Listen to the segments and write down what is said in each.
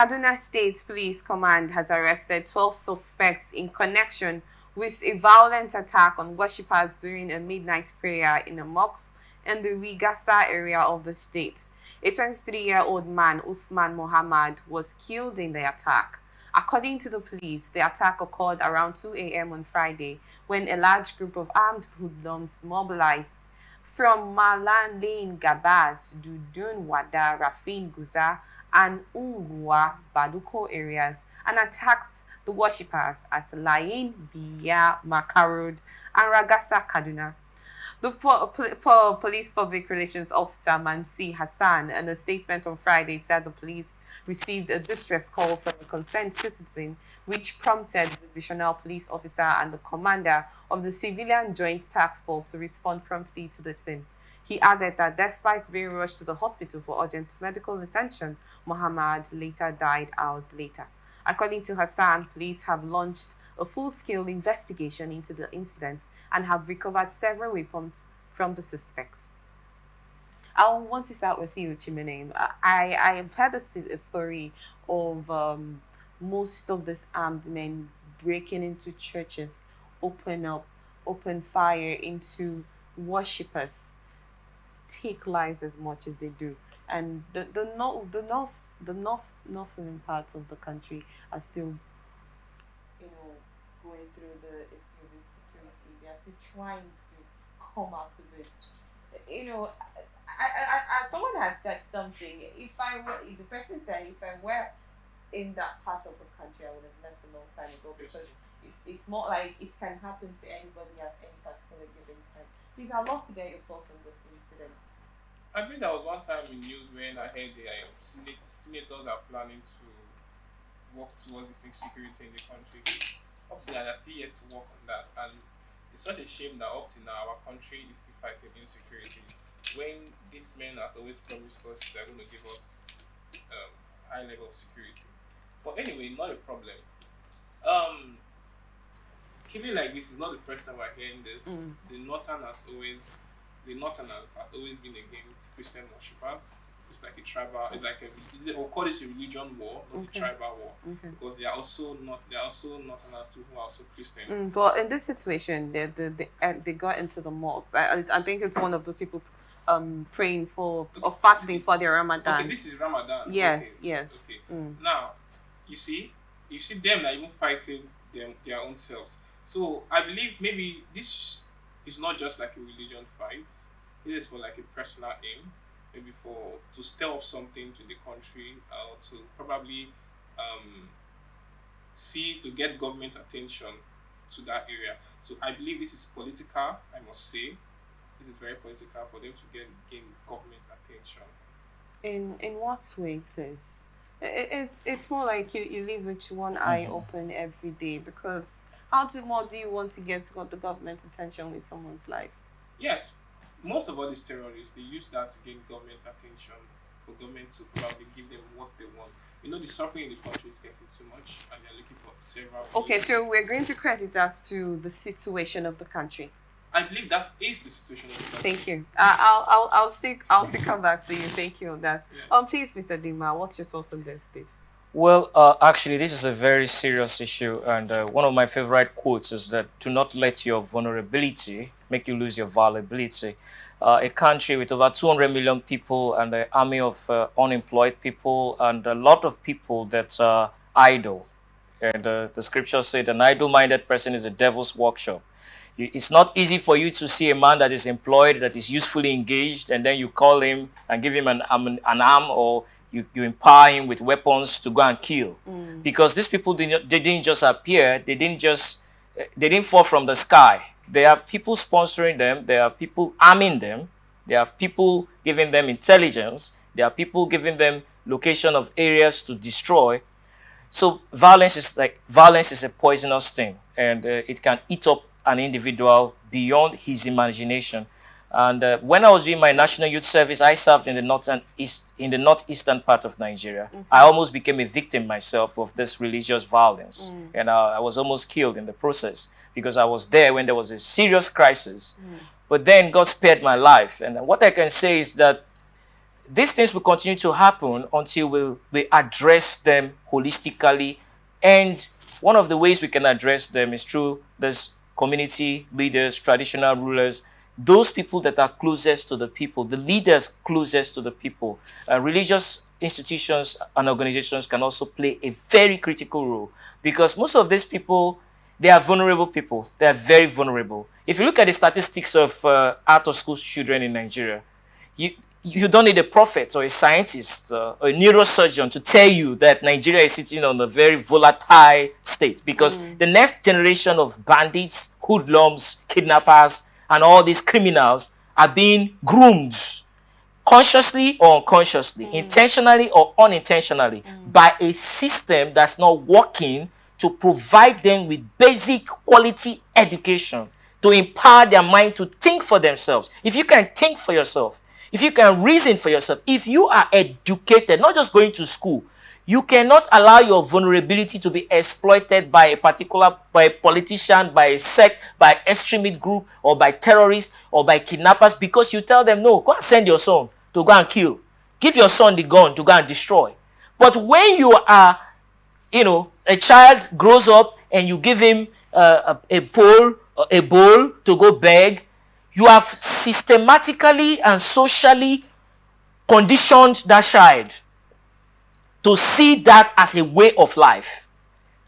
Kaduna State Police Command has arrested 12 suspects in connection with a violent attack on worshippers during a midnight prayer in a mosque in the Rigasa area of the state. A 23-year-old man, Usman Mohammed, was killed in the attack. According to the police, the attack occurred around 2 a.m. on Friday when a large group of armed hoodlums mobilized from Malan Lane Gabas, Dudun Wada, Rafin Guza, and Ungwa Baduko areas and attacked the worshippers at Lain Biya Makarod and Ragasa Kaduna. The police public relations officer Mansi Hassan in a statement on Friday said the police received a distress call from a concerned citizen, which prompted the divisional police officer and the commander of the Civilian Joint Task Force to respond promptly to the scene. He added that despite being rushed to the hospital for urgent medical attention, Muhammad later died hours later. According to Hassan, police have launched a full-scale investigation into the incident and have recovered several weapons from the suspects. I want to start with you, Chimene. I've heard a story of most of these armed men breaking into churches, open fire into worshippers, take lives as much as they do. And northern parts of the country are still, going through the issue of insecurity. They are still trying to come out of it. You know, someone has said something. If I were, the person said, if I were in that part of the country, I would have left a long time ago because it's more like it can happen to anybody at any particular given time. Please, I'd love to get your thoughts on this incident. I mean, there was one time in news when I heard the senators are planning to work towards this insecurity in the country. Up to now, they're still yet to work on that. And it's such a shame that up to now, our country is still fighting insecurity. When these men have always promised us they're going to give us high level of security. But anyway, not a problem. Killing like this is not the first time we're hearing this. The Northerners has always been against Christian worshippers. It's like a tribal, it's like or call it a religion war, not a tribal war, because they are also Northerners too who are also Christians. But in this situation, they got into the mosque. I think it's one of those people praying for or fasting for their Ramadan. Okay, this is Ramadan. Yes, okay. yes. Okay. Now, you see them are even fighting their own selves. So I believe maybe this is not just like a religion fight. It is for like a personal aim, maybe to stir up something to the country or to probably to get government attention to that area. So I believe this is political. I must say, this is very political for them to gain government attention. In what way, please? It's more like you live with one eye open every day because how more do you want to get the government's attention with someone's life? Yes, most of all these terrorists, they use that to gain government attention, for government to probably give them what they want. You know, the suffering in the country is getting too much, and they're looking for several. Okay, so we're going to credit that to the situation of the country. I believe that is the situation of the country. Thank you. I'll still come back to you. Thank you on that. Yeah. Please, Mr. Dima, what's your thoughts on this, please? Well, actually, this is a very serious issue, and one of my favorite quotes is that do not let your vulnerability make you lose your valuability. A country with over 200 million people and an army of unemployed people and a lot of people that are idle. And the scripture said an idle-minded person is a devil's workshop. It's not easy for you to see a man that is employed, that is usefully engaged, and then you call him and give him an arm or you empower him with weapons to go and kill. Because these people didn't just appear, they didn't fall from the sky. They have people sponsoring them, they have people arming them, they have people giving them intelligence, there are people giving them location of areas to destroy. So violence is a poisonous thing, and it can eat up an individual beyond his imagination. And when I was doing my national youth service, I served in the northeastern part of Nigeria. I almost became a victim myself of this religious violence, and I was almost killed in the process because I was there when there was a serious crisis. But then God spared my life, and what I can say is that these things will continue to happen until we address them holistically. And one of the ways we can address them is through this community leaders, traditional rulers, those people that are closest to the people, the leaders closest to the people. Religious institutions and organizations can also play a very critical role, because most of these people, they are vulnerable people. They are very vulnerable. If you look at the statistics of out-of-school children in Nigeria, you don't need a prophet or a scientist or a neurosurgeon to tell you that Nigeria is sitting on a very volatile state, because the next generation of bandits, hoodlums, kidnappers, and all these criminals are being groomed consciously or unconsciously, intentionally or unintentionally, by a system that's not working to provide them with basic quality education, to empower their mind to think for themselves. If you can think for yourself, if you can reason for yourself, if you are educated, not just going to school, you cannot allow your vulnerability to be exploited by a politician, by a sect, by an extremist group, or by terrorists, or by kidnappers, because you tell them, no, go and send your son to go and kill. Give your son the gun to go and destroy. But when you are, a child grows up and you give him a bowl to go beg, you have systematically and socially conditioned that child to see that as a way of life.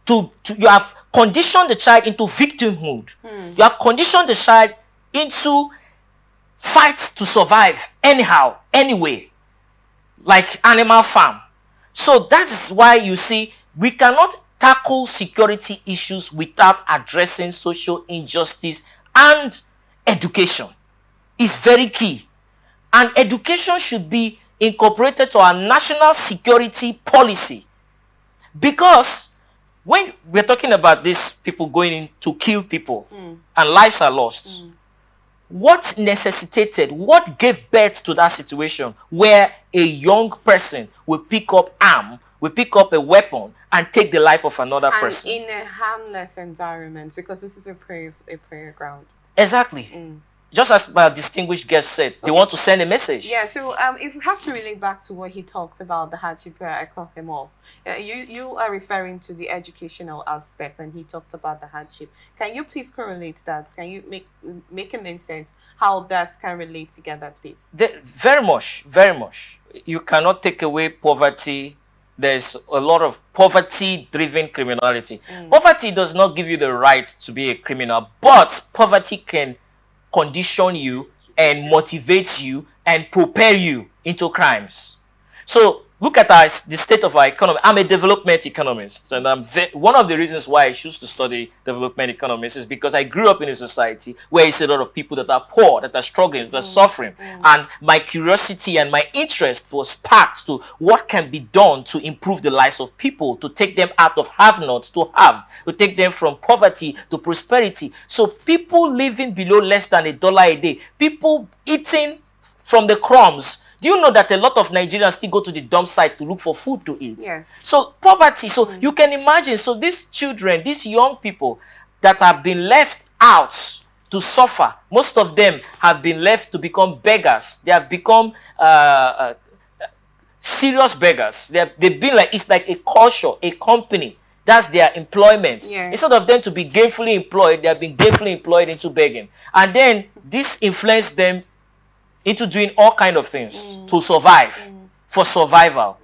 You have conditioned the child into victimhood. You have conditioned the child into fights to survive anyhow, anyway, like Animal Farm. So that is why you see we cannot tackle security issues without addressing social injustice, and education is very key. And education should be incorporated to our national security policy, because when we're talking about these people going in to kill people and lives are lost, what necessitated, what gave birth to that situation where a young person will pick up will pick up a weapon and take the life of another person? In a harmless environment, because this is a prayer ground. Exactly. Just as my distinguished guest said, they want to send a message. Yeah, so if we have to relate back to what he talked about, the hardship where I caught them all. You are referring to the educational aspect, and he talked about the hardship. Can you please correlate that? Can you make it make sense how that can relate together, please? Very much, very much. You cannot take away poverty. There's a lot of poverty-driven criminality. Poverty does not give you the right to be a criminal, but poverty can condition you and motivate you and propel you into crimes. So look at the state of our economy. I'm a development economist, and one of the reasons why I choose to study development economics is because I grew up in a society where it's a lot of people that are poor, that are struggling, that are suffering. And my curiosity and my interest was sparked to what can be done to improve the lives of people, to take them out of have-nots to have, to take them from poverty to prosperity. So people living below less than $1 a day, people eating from the crumbs. Do you know that a lot of Nigerians still go to the dump site to look for food to eat? Yes. So poverty, so you can imagine, so these children, these young people that have been left out to suffer, most of them have been left to become beggars. They have become serious beggars. They've been like, it's like a culture, a company. That's their employment. Yeah. Instead of them to be gainfully employed, they have been gainfully employed into begging. And then this influenced them into doing all kind of things to survive, for survival.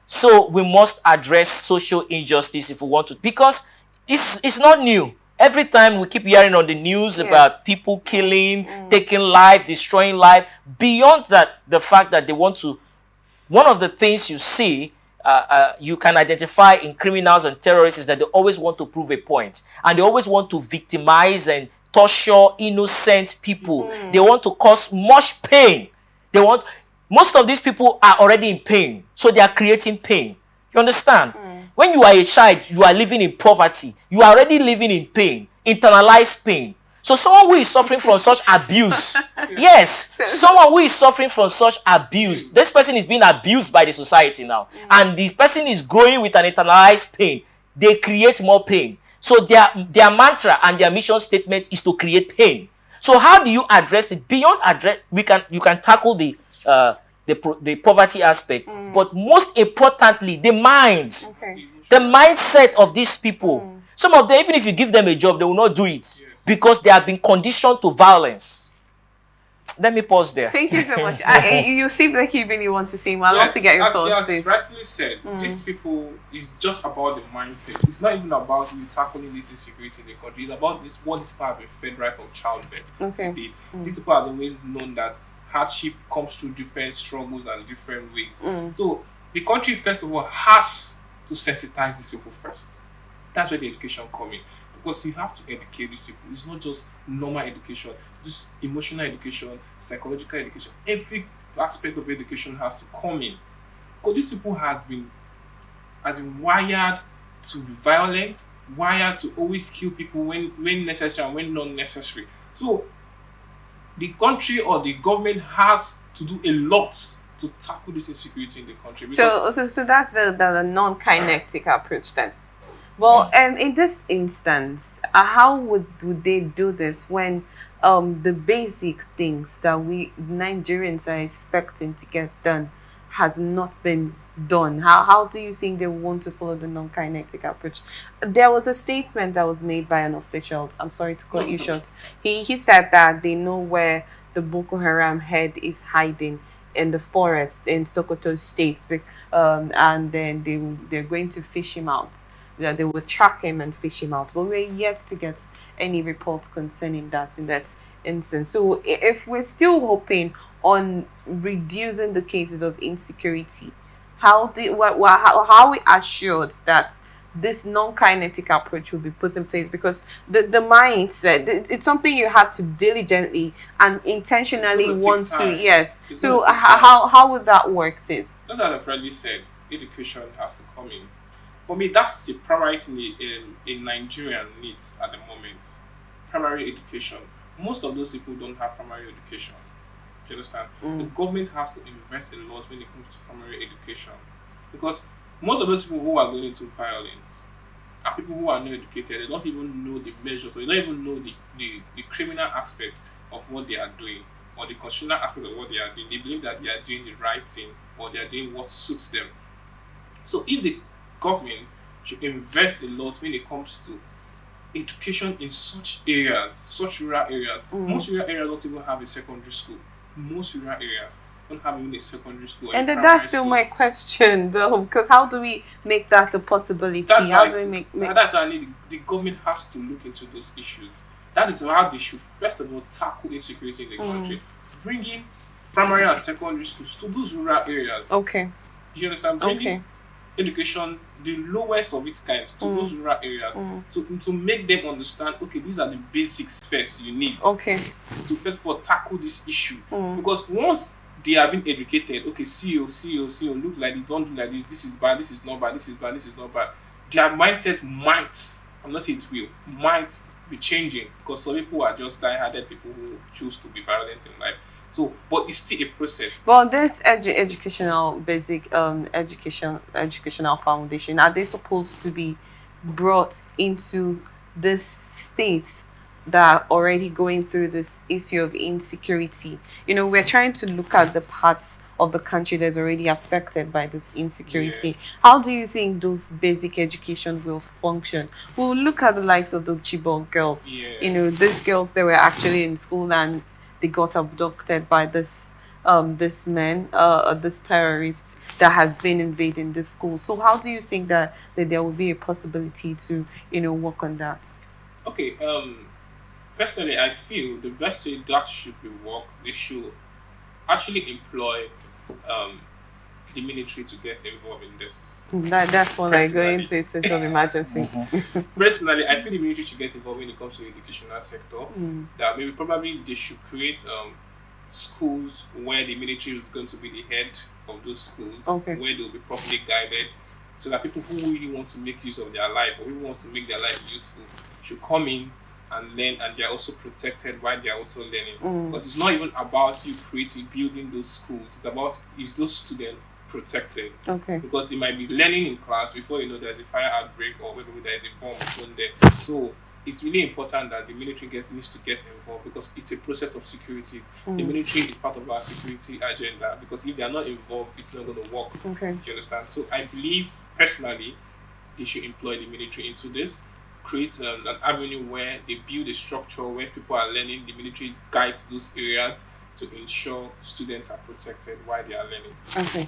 So we must address social injustice if we want to, because it's not new. Every time we keep hearing on the news about people killing, taking life, destroying life. Beyond that, the fact that they want to, one of the things you see, you can identify in criminals and terrorists is that they always want to prove a point. And they always want to victimize and torture innocent people. They want to cause much pain. Most of these people are already in pain, so they are creating pain. You understand? When you are a child, you are living in poverty. You are already living in pain, internalized pain. So someone who is suffering from such abuse, yes, someone who is suffering from such abuse, this person is being abused by the society now, and this person is growing with an internalized pain. They create more pain. So their mantra and their mission statement is to create pain. So how do you address it? Beyond address, you can tackle the the poverty aspect, but most importantly, the mind, Okay. the mindset of these people. Some of them, even if you give them a job, they will not do it because they have been conditioned to violence. Let me pause there. Thank you so much. You seem like you really want to say more. I'd love to get your thoughts. As rightly said, these people is just about the mindset. It's not even about you tackling this insecurity in the country. It's about this what these people have been fed right from childbirth to date. These people have always known that hardship comes through different struggles and different ways. So the country, first of all, has to sensitize these people first. That's where the education comes in. Because you have to educate these people. It's not just normal education, just emotional education, psychological education. Every aspect of education has to come in. Because these people has been wired to be violent, wired to always kill people when necessary and when not necessary. So the country or the government has to do a lot to tackle this insecurity in the country. So that's the non-kinetic approach then. Well, in this instance, how would they do this when the basic things that we Nigerians are expecting to get done has not been done? How do you think they want to follow the non-kinetic approach? There was a statement that was made by an official. I'm sorry to cut you short. He said that they know where the Boko Haram head is hiding in the forest in Sokoto State, and then they're going to fish him out. They will track him and fish him out. But we're yet to get any reports concerning that in that instance. So if we're still hoping on reducing the cases of insecurity, how are we assured that this non-kinetic approach will be put in place? Because the mindset, it's something you have to diligently and intentionally want to. Yes. So how would that work, this? Just as I've already said, education has to come in. For me, that's the primary thing in Nigerian needs at the moment. Primary education. Most of those people don't have primary education. Do you understand? The government has to invest a lot when it comes to primary education. Because most of those people who are going into violence are people who are not educated. They don't even know the measures, or they don't even know the criminal aspect of what they are doing, or the constitutional aspect of what they are doing. They believe that they are doing the right thing, or they are doing what suits them. So if the government should invest a lot when it comes to education in such areas, such rural areas. Most rural areas don't even have a secondary school. Most rural areas don't have even a secondary school. And that's still my question, though, because how do we make that a possibility? That's how do we make that's why I need the government has to look into those issues. That is how they should first of all tackle insecurity in the country. Bringing primary and secondary schools to those rural areas. Okay. You understand? Bringing education, the lowest of its kinds, to those rural areas, to make them understand, okay, these are the basics first you need. Okay. To first of all tackle this issue. Because once they have been educated, okay, see, look like this, don't do like this is bad, this is not bad, this is bad, this is not bad. Their mindset might, I'm not saying it will, might be changing, because some people are just die-hearted people who choose to be violent in life. So, but it's still a process. Well, this educational foundation, are they supposed to be brought into this state that are already going through this issue of insecurity? You know, we're trying to look at the parts of the country that's already affected by this insecurity. How do you think those basic education will function? We'll look at the likes of the Chibok girls. You know, these girls, they were actually in school and they got abducted by this terrorist that has been invading the school. So how do you think that there will be a possibility to, you know, work on that? Okay, personally, I feel the best way that should be worked, they should actually employ the military to get involved in this. That's when I go into a state of emergency. Personally, I feel the military should get involved when it comes to the educational sector. That maybe probably they should create schools where the military is going to be the head of those schools, where they will be properly guided, so that people who really want to make use of their life or who want to make their life useful should come in and learn, and they are also protected while they are also learning. But it's not even about you building those schools. It's about is those students protected. Because they might be learning in class before you know there's a fire outbreak or maybe there's a bomb thrown there. So it's really important that the military needs to get involved because it's a process of security. The military is part of our security agenda because if they are not involved, it's not going to work. Okay. Do you understand? So I believe personally they should employ the military into this, create an avenue where they build a structure where people are learning. The military guides those areas to ensure students are protected while they are learning. Okay.